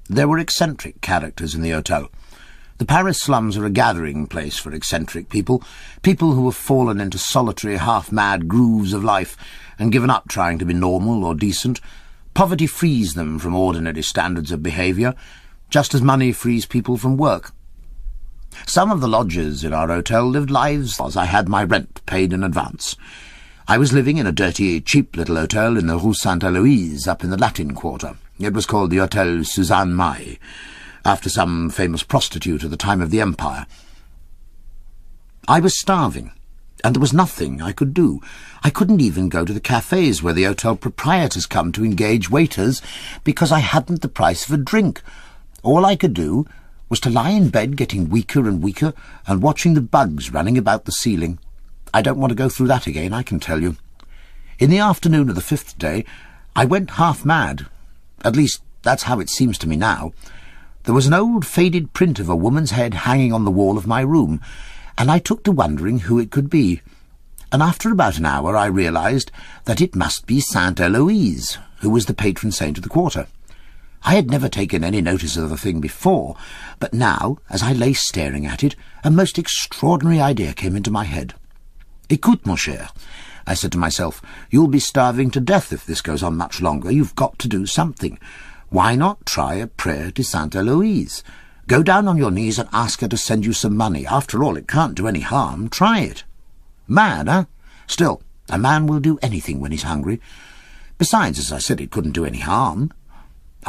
There were eccentric characters in the hotel. The Paris slums are a gathering place for eccentric people, people who have fallen into solitary, half-mad grooves of life and given up trying to be normal or decent. Poverty frees them from ordinary standards of behaviour, just as money frees people from work. Some of the lodgers in our hotel lived lives as I had my rent paid in advance. I was living in a dirty, cheap little hotel in the Rue Sainte-Héloïse, up in the Latin Quarter. It was called the Hotel Suzanne Maille, after some famous prostitute of the time of the Empire. I was starving, and there was nothing I could do. I couldn't even go to the cafes where the hotel proprietors come to engage waiters, because I hadn't the price of a drink. All I could do was to lie in bed getting weaker and weaker and watching the bugs running about the ceiling. I don't want to go through that again, I can tell you. In the afternoon of the 5th day, I went half mad. At least, that's how it seems to me now. There was an old faded print of a woman's head hanging on the wall of my room, and I took to wondering who it could be. And after about an hour I realised that it must be Sainte Héloïse, who was the patron saint of the quarter. I had never taken any notice of the thing before, but now, as I lay staring at it, a most extraordinary idea came into my head. "Écoute, mon cher," I said to myself, "you'll be starving to death if this goes on much longer. You've got to do something. Why not try a prayer to Sainte Héloïse? Go down on your knees and ask her to send you some money. After all, it can't do any harm. Try it." Mad, eh? Still, a man will do anything when he's hungry. Besides, as I said, it couldn't do any harm.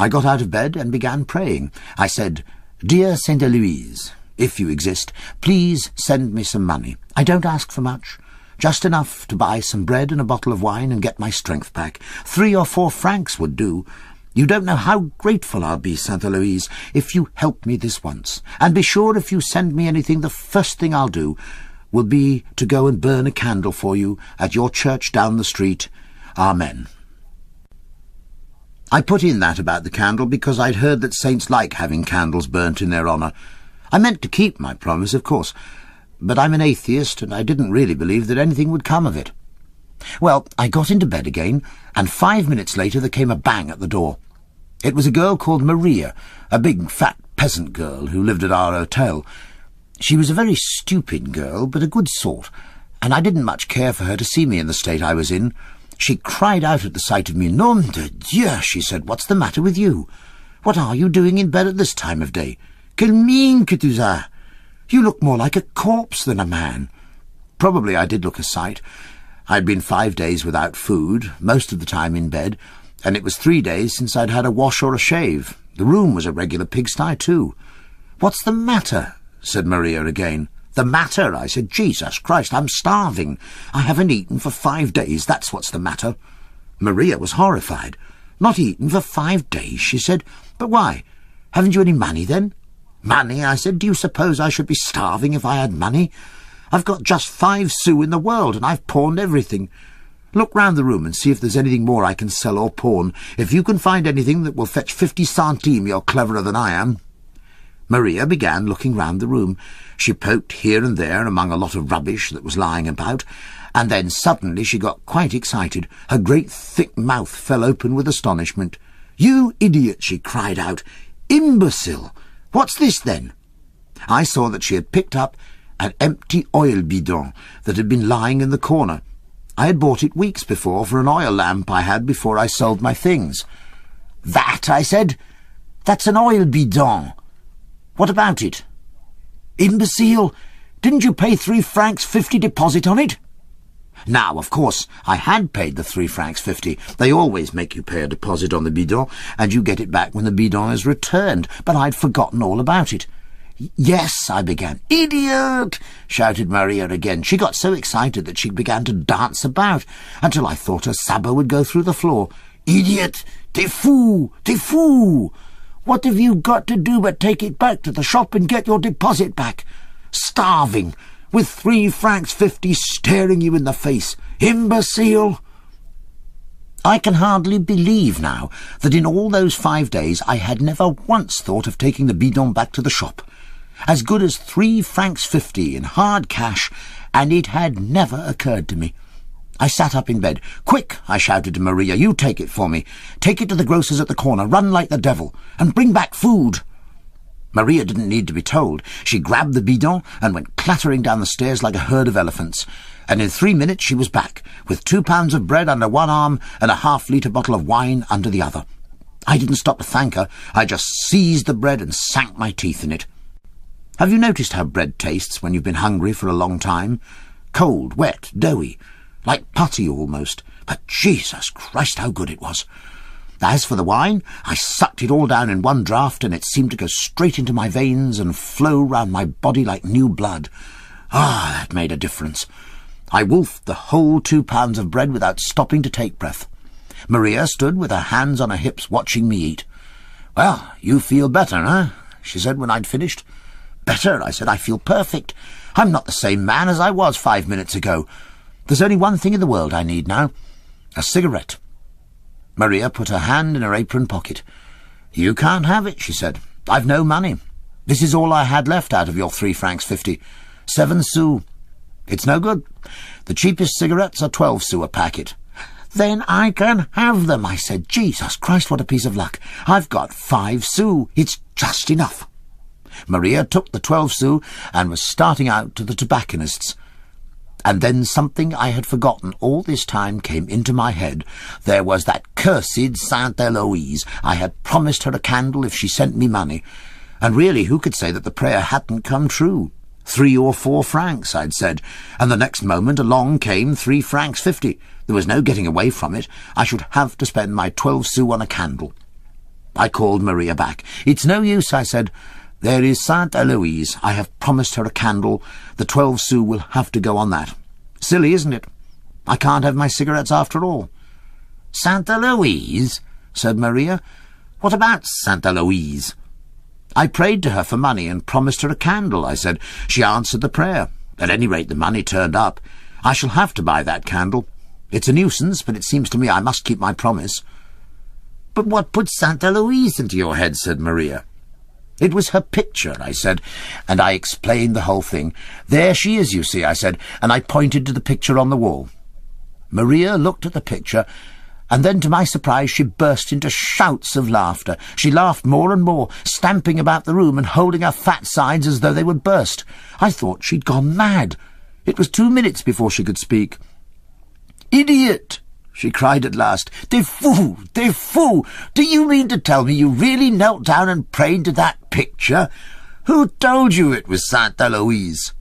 I got out of bed and began praying. I said, "Dear Sainte Héloïse, if you exist, please send me some money. I don't ask for much. Just enough to buy some bread and a bottle of wine and get my strength back. 3 or 4 francs would do. You don't know how grateful I'll be, Sainte Héloïse, if you help me this once. And be sure if you send me anything, the first thing I'll do will be to go and burn a candle for you at your church down the street. Amen." I put in that about the candle because I'd heard that saints like having candles burnt in their honour. I meant to keep my promise, of course, but I'm an atheist, and I didn't really believe that anything would come of it. Well, I got into bed again, and 5 minutes later there came a bang at the door. It was a girl called Maria, a big, fat peasant girl who lived at our hotel. She was a very stupid girl, but a good sort, and I didn't much care for her to see me in the state I was in. She cried out at the sight of me. "Nom de Dieu," she said, "what's the matter with you? What are you doing in bed at this time of day? Quelle mine que tu as! You look more like a corpse than a man." Probably I did look a sight. I'd been 5 days without food, most of the time in bed, and it was 3 days since I'd had a wash or a shave. The room was a regular pigsty, too. "What's the matter?" said Maria again. "The matter?" I said. "Jesus Christ, I'm starving. I haven't eaten for 5 days, that's what's the matter." Maria was horrified. "Not eaten for 5 days?" she said. "But why? Haven't you any money, then?" "Money?" I said. "Do you suppose I should be starving if I had money? I've got just 5 sous in the world, and I've pawned everything. Look round the room and see if there's anything more I can sell or pawn. If you can find anything that will fetch 50 centimes, you're cleverer than I am." Maria began looking round the room. She poked here and there among a lot of rubbish that was lying about, and then suddenly she got quite excited. Her great thick mouth fell open with astonishment. "You idiot!" she cried out. "Imbecile! What's this, then?" I saw that she had picked up an empty oil bidon that had been lying in the corner. I had bought it weeks before for an oil lamp I had before I sold my things. "That," I said. "That's an oil bidon. What about it?" "Imbecile! Didn't you pay 3 francs 50 deposit on it?" Now, of course, I had paid the 3 francs 50. They always make you pay a deposit on the bidon, and you get it back when the bidon is returned, but I'd forgotten all about it. "Yes," I began. "Idiot!" shouted Maria again. She got so excited that she began to dance about, until I thought her sabot would go through the floor. "Idiot! T'es fou! T'es fou! What have you got to do but take it back to the shop and get your deposit back? Starving, with 3 francs 50 staring you in the face. Imbecile!" I can hardly believe now that in all those 5 days I had never once thought of taking the bidon back to the shop. As good as 3 francs 50 in hard cash, and it had never occurred to me. I sat up in bed. "Quick," I shouted to Maria, "you take it for me. Take it to the grocer's at the corner, run like the devil, and bring back food." Maria didn't need to be told. She grabbed the bidon and went clattering down the stairs like a herd of elephants. And in 3 minutes she was back, with 2 pounds of bread under one arm and a half-litre bottle of wine under the other. I didn't stop to thank her. I just seized the bread and sank my teeth in it. Have you noticed how bread tastes when you've been hungry for a long time? Cold, wet, doughy, like putty almost. But Jesus Christ, how good it was! As for the wine, I sucked it all down in one draught, and it seemed to go straight into my veins and flow round my body like new blood. Ah, that made a difference. I wolfed the whole 2 pounds of bread without stopping to take breath. Maria stood with her hands on her hips watching me eat. "Well, you feel better, eh?" she said when I'd finished. "Better," I said. "I feel perfect. I'm not the same man as I was 5 minutes ago. There's only one thing in the world I need now. A cigarette." Maria put her hand in her apron pocket. "You can't have it," she said. "I've no money. This is all I had left out of your 3 francs 50. 7 sous. It's no good. The cheapest cigarettes are 12 sous a packet." "Then I can have them," I said. "Jesus Christ, what a piece of luck. I've got 5 sous. It's just enough." Maria took the 12 sous and was starting out to the tobacconist's. And then something I had forgotten all this time came into my head. There was that cursed Sainte Eloise. I had promised her a candle if she sent me money. And really, who could say that the prayer hadn't come true? 3 or 4 francs, I'd said, and the next moment along came 3 francs 50. There was no getting away from it. I should have to spend my 12 sous on a candle. I called Maria back. "It's no use," I said. "There is Sainte Eloise. I have promised her a candle. The 12 sous will have to go on that. Silly, isn't it? I can't have my cigarettes after all." "Sainte Eloise?" said Maria. "What about Sainte Eloise?" "I prayed to her for money and promised her a candle," I said. "She answered the prayer. At any rate, the money turned up. I shall have to buy that candle. It's a nuisance, but it seems to me I must keep my promise." "But what put Sainte Eloise into your head?" said Maria. "It was her picture," I said, and I explained the whole thing. "There she is, you see," I said, and I pointed to the picture on the wall. Maria looked at the picture, and then, to my surprise, she burst into shouts of laughter. She laughed more and more, stamping about the room and holding her fat sides as though they would burst. I thought she'd gone mad. It was 2 minutes before she could speak. "Idiot!" she cried at last. "Des fous! Des fous! Do you mean to tell me you really knelt down and prayed to that picture? Who told you it was Sainte Eloise?"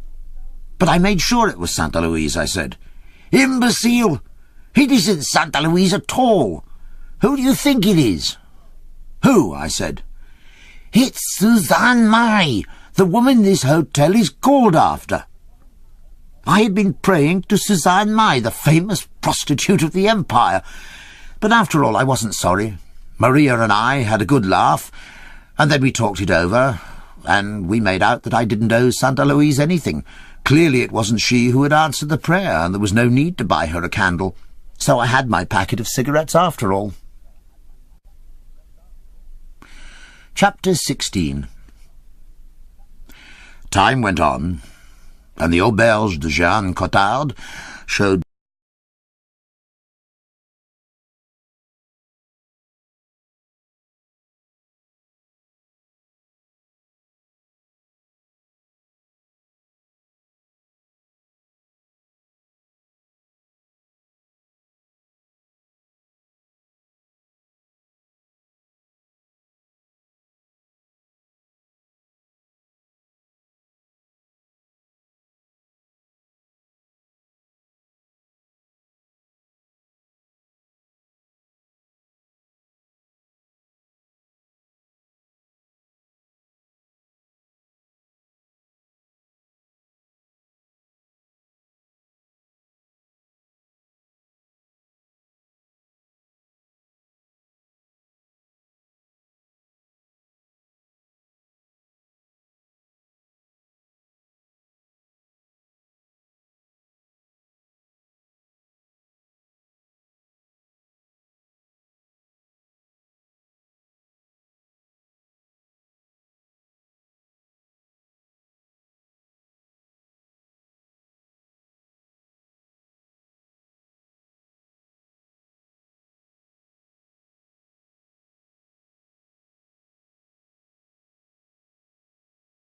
"But I made sure it was Sainte Eloise," I said. "Imbecile! It isn't Sainte Eloise at all. Who do you think it is?" "Who?" I said. "It's Suzanne May, the woman this hotel is called after." I had been praying to Suzanne May, the famous prostitute of the Empire. But after all, I wasn't sorry. Maria and I had a good laugh, and then we talked it over, and we made out that I didn't owe Sainte Eloise anything. Clearly it wasn't she who had answered the prayer, and there was no need to buy her a candle. So I had my packet of cigarettes after all. Chapter 16. Time went on, and the auberge de Jean Cottard showed